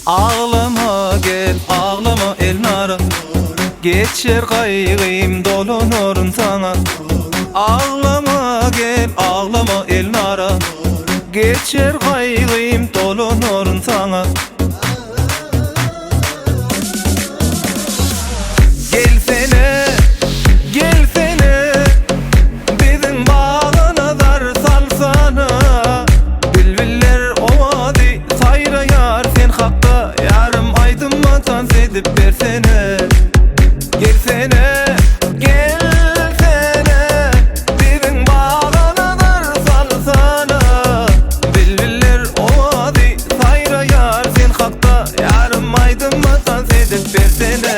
Ağlama gel ağlama Elnara, geçer kaygıyım dolunurun sana. Ağlama gel ağlama Elnara, geçer kaygıyım dolunurun sana. Gelsene, gelsene, bizim bağa nazar salsana. Bülbüller ovadi sayrayar sen hakta, yarım aydınmatan sedip versene. Gelsene, gelsene, bizim bağa nazar salsana. Bülbüller ovadi sayrayar sen hakta, yarım aydınmatan sedip versene.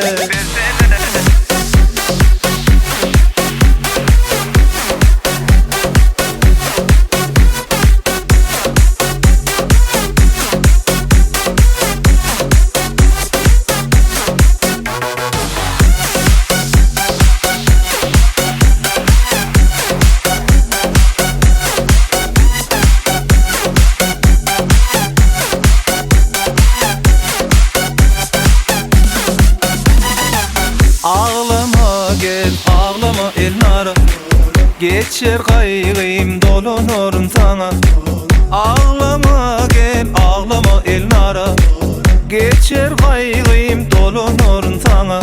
Ağlama gel ağlama Elnara, geçer kaygıyım dolunurun sana. Ağlama gel ağlama Elnara, geçer kaygıyım dolunurun sana.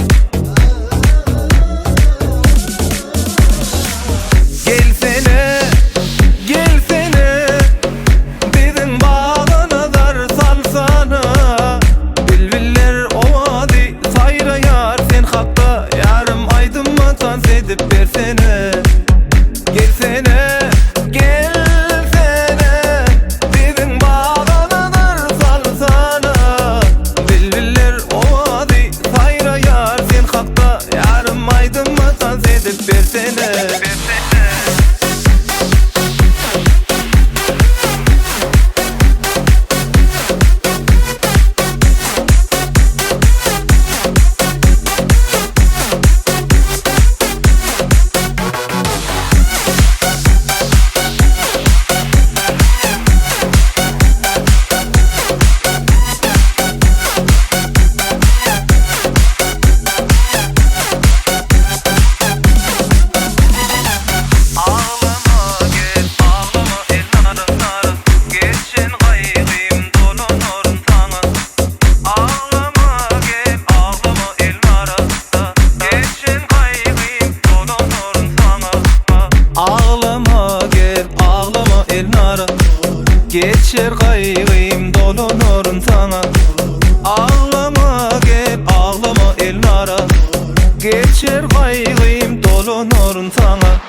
Gelsene, gelsene, bizim bağa nazar salsana. Bülbüller ovadi sayrayar sen hakta, yarım aydınmatan sedip versene. Gelsene, gelsene, bizim bağa nazar salsana. Bülbüller ovadi sayrayar sen hakta, yarım aydınmatan sedip versene. Geçer kaygıyım dolunurun sana. Ağlama gel ağlama Elnara, geçer kaygıyım dolunurun sana.